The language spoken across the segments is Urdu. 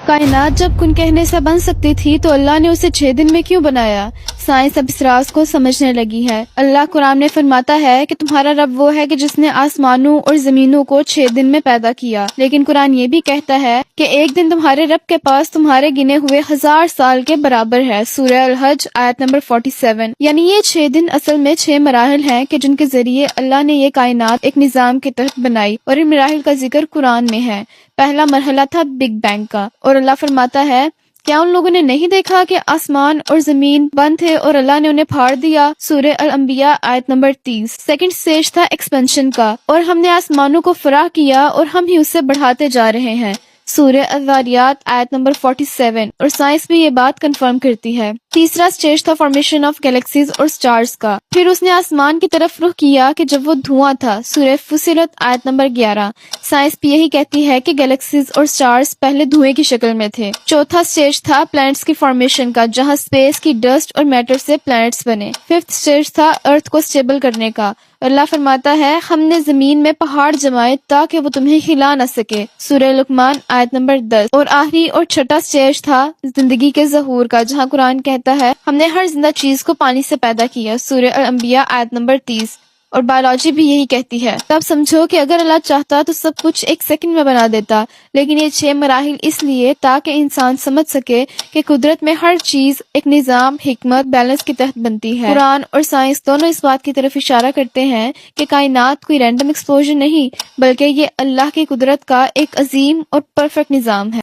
کائنات جب کن کہنے سے بن سکتی تھی تو اللہ نے اسے 6 دن میں کیوں بنایا؟ سائنس اب اس راز کو سمجھنے لگی ہے۔ اللہ قرآن میں فرماتا ہے کہ تمہارا رب وہ ہے کہ جس نے آسمانوں اور زمینوں کو 6 دن میں پیدا کیا، لیکن قرآن یہ بھی کہتا ہے کہ ایک دن تمہارے رب کے پاس تمہارے گنے ہوئے 1000 سال کے برابر ہے۔ سورہ الحج آیت نمبر 47۔ یعنی یہ 6 دن اصل میں 6 مراحل ہیں کہ جن کے ذریعے اللہ نے یہ کائنات ایک نظام کے تحت بنائی، اور ان مراحل کا ذکر قرآن میں ہے۔ پہلا مرحلہ تھا بگ بینگ کا، اور اللہ فرماتا ہے کیا ان لوگوں نے نہیں دیکھا کہ آسمان اور زمین بند تھے اور اللہ نے انہیں پھاڑ دیا؟ سورہ الانبیاء آیت نمبر 30۔ سیکنڈ سٹیج تھا ایکسپینشن کا، اور ہم نے آسمانوں کو فراخ کیا اور ہم ہی اسے بڑھاتے جا رہے ہیں۔ سورہ الذاریات آیت نمبر 47، اور سائنس بھی یہ بات کنفرم کرتی ہے۔ تیسرا سٹیج تھا فارمیشن آف گیلیکسیز اور سٹارز کا، پھر اس نے آسمان کی طرف رخ کیا کہ جب وہ دھواں تھا۔ سورہ فصلت آیت نمبر 11۔ سائنس بھی یہی کہتی ہے کہ گیلیکسیز اور سٹارز پہلے دھوئیں کی شکل میں تھے۔ چوتھا سٹیج تھا پلانٹس کی فارمیشن کا، جہاں اسپیس کی ڈسٹ اور میٹر سے پلانٹس بنے۔ ففتھ سٹیج تھا ارتھ کو اسٹیبل کرنے کا۔ اللہ فرماتا ہے ہم نے زمین میں پہاڑ جمائے تاکہ وہ تمہیں ہلا نہ سکے۔ سورہ لقمان آیت نمبر 10۔ اور آخری اور چھٹا سٹیج تھا زندگی کے ظہور کا، جہاں قرآن کہتا ہے ہم نے ہر زندہ چیز کو پانی سے پیدا کیا۔ سورہ الانبیاء آیت نمبر 30۔ اور بایولوجی بھی یہی کہتی ہے۔ تب سمجھو کہ اگر اللہ چاہتا تو سب کچھ ایک سیکنڈ میں بنا دیتا، لیکن یہ 6 مراحل اس لیے تاکہ انسان سمجھ سکے کہ قدرت میں ہر چیز ایک نظام، حکمت، بیلنس کے تحت بنتی ہے۔ قرآن اور سائنس دونوں اس بات کی طرف اشارہ کرتے ہیں کہ کائنات کوئی رینڈم ایکسپلوژن نہیں، بلکہ یہ اللہ کی قدرت کا ایک عظیم اور پرفیکٹ نظام ہے۔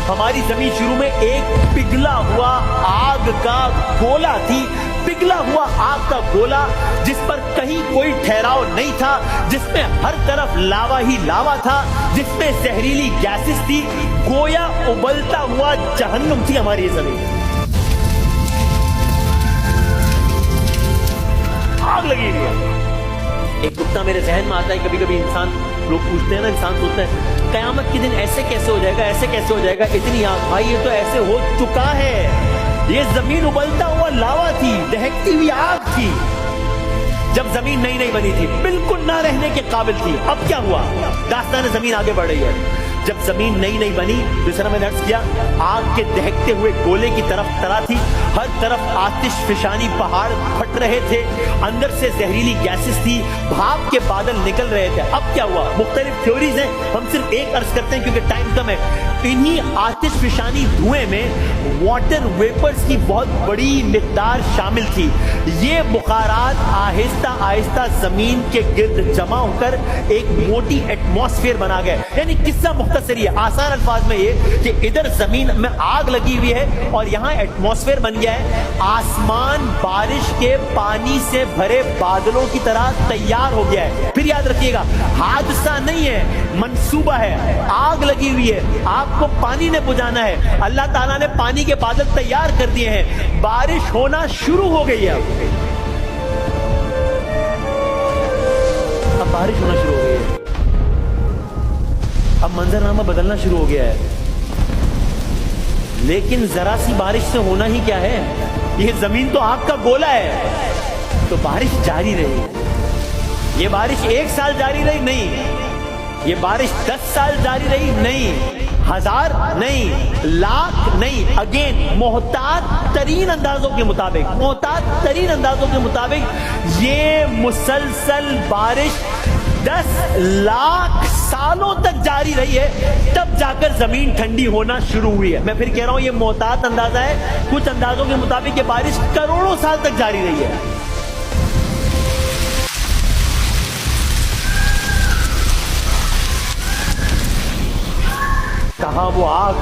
ہماری زمین شروع میں ایک پگھلا ہوا آگ کا گولا تھی، پگھلا ہوا آگ کا گولا جس پر کہیں کوئی ٹھہراؤ نہیں تھا، جس میں ہر طرف لاوا ہی لاوا تھا، جس میں زہریلی گیسز تھی، گویا ابلتا ہوا جہنم تھی ہماری یہ زمین۔ آگ لگی ہوئی ہے۔ ایک نقطہ میرے ذہن میں آتا ہے، کبھی کبھی انسان، لوگ پوچھتے ہیں نا، انسان سوچتا ہے قیامت کے دن ایسے کیسے ہو جائے گا، ایسے کیسے ہو جائے گا، اتنی آگ۔ بھائی یہ تو ایسے ہو چکا ہے، یہ زمین ابلتا ہوا لاوا تھی، دہکتی ہوئی آگ تھی جب زمین نئی نئی بنی تھی، بالکل نہ رہنے کے قابل تھی۔ اب کیا ہوا؟ داستان زمین آگے بڑھ رہی ہے۔ جب زمین نئی نئی بنی، جس طرح میں نے عرض کیا، آگ کے دہکتے ہوئے گولے کی طرف طرح تھی، ہر طرف آتش فشانی پہاڑ پھٹ رہے تھے، اندر سے زہریلی گیسز تھی، بھاپ کے بادل نکل رہے تھے۔ اب کیا ہوا؟ مختلف تھیوریز ہیں، ہم صرف ایک عرض کرتے ہیں کیونکہ ٹائم کم ہے۔ انہی آتش فشانی دھوئیں میں واٹر ویپرز کی بہت بڑی مقدار شامل تھی۔ یہ بخارات آہستہ آہستہ زمین کے گرد جمع ہو کر ایک موٹی ایٹماسفیئر بنا گئے۔ یعنی قصہ مختصر ہے، آسان الفاظ میں یہ کہ ادھر زمین میں آگ لگی ہوئی ہے اور یہاں ایٹماسفیئر بن گیا ہے۔ آسمان بارش کے پانی سے بھرے بادلوں کی طرح تیار ہو گیا ہے۔ پھر یاد رکھیے گا، حادثہ نہیں ہے، منصوبہ ہے۔ آگ لگی ہوئی ہے، آگ کو پانی نے بجھانا ہے۔ اللہ تعالیٰ نے پانی کے بادل تیار کر دیے ہیں، بارش ہونا شروع ہو گئی ہے۔ اب بارش ہونا شروع ہو گئی ہے، اب منظرنامہ بدلنا شروع ہو گیا ہے۔ لیکن ذرا سی بارش سے ہونا ہی کیا ہے؟ یہ زمین تو آگ کا گولا ہے، تو بارش جاری رہی۔ یہ بارش 1 سال جاری رہی نہیں، یہ بارش 10 سال جاری رہی نہیں، 1000 نہیں، لاکھ نہیں، اگین محتاط ترین اندازوں کے مطابق، محتاط ترین اندازوں کے مطابق یہ مسلسل بارش 10 لاکھ سالوں تک جاری رہی ہے، تب جا کر زمین ٹھنڈی ہونا شروع ہوئی ہے۔ میں پھر کہہ رہا ہوں یہ محتاط اندازہ ہے، کچھ اندازوں کے مطابق یہ بارش کروڑوں سال تک جاری رہی ہے۔ کہاں وہ آگ،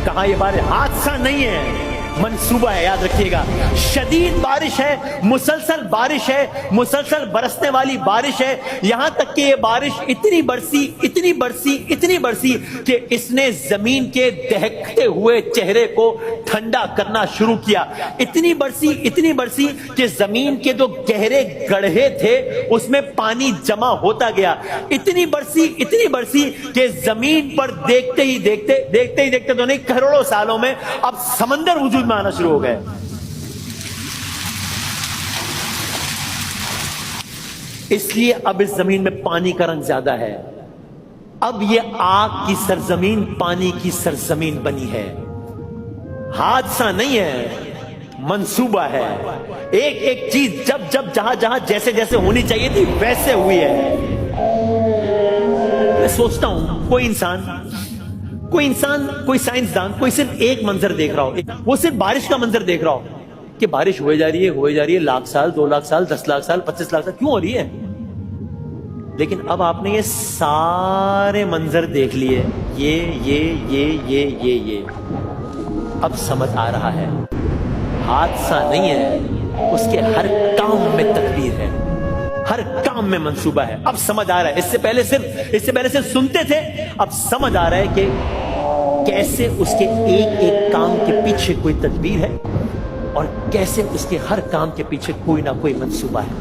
کہاں یہ بارش؟ حادثہ نہیں ہے، منصوبہ ہے۔ یاد رکھیے گا، شدید بارش ہے، مسلسل بارش ہے، مسلسل برسنے والی بارش ہے، یہاں تک کہ یہ بارش اتنی برسی اتنی برسی اتنی برسی کہ اس نے زمین کے دہکتے ہوئے چہرے کو ٹھنڈا کرنا شروع کیا۔ اتنی برسی کہ زمین کے جو گہرے گڑھے تھے اس میں پانی جمع ہوتا گیا۔ اتنی برسی کہ زمین پر دیکھتے ہی دیکھتے تو نہیں، کروڑوں سالوں میں اب سمندر وجود میں آنا شروع ہو گئے۔ اس لیے اب اس زمین میں پانی کا رنگ زیادہ ہے، اب یہ آگ کی سرزمین پانی کی سرزمین بنی ہے. حادثہ نہیں ہے، منصوبہ ہے. ایک ایک چیز جب جب جہاں جہاں جیسے جیسے ہونی چاہیے تھی ویسے ہوئی ہے. میں سوچتا ہوں کوئی انسان، کوئی سائنسدان، کوئی صرف ایک منظر دیکھ رہا ہو، وہ صرف بارش کا منظر دیکھ رہا ہو کہ بارش ہوئے جا رہی ہے لاکھ سال، 2 لاکھ سال، 10 لاکھ سال، 25 لاکھ سال کیوں ہو رہی ہے. لیکن اب آپ نے یہ سارے منظر دیکھ لیے، یہ اب سمجھ آ رہا ہے حادثہ نہیں ہے، اس کے ہر کام میں تدبیر ہے، ہر کام میں منصوبہ ہے. اب سمجھ آ رہا ہے. اس سے پہلے صرف سنتے تھے، اب سمجھ آ رہا ہے کہ کیسے اس کے ایک ایک کام کے پیچھے کوئی تدبیر ہے اور کیسے اس کے ہر کام کے پیچھے کوئی نہ کوئی منصوبہ ہے.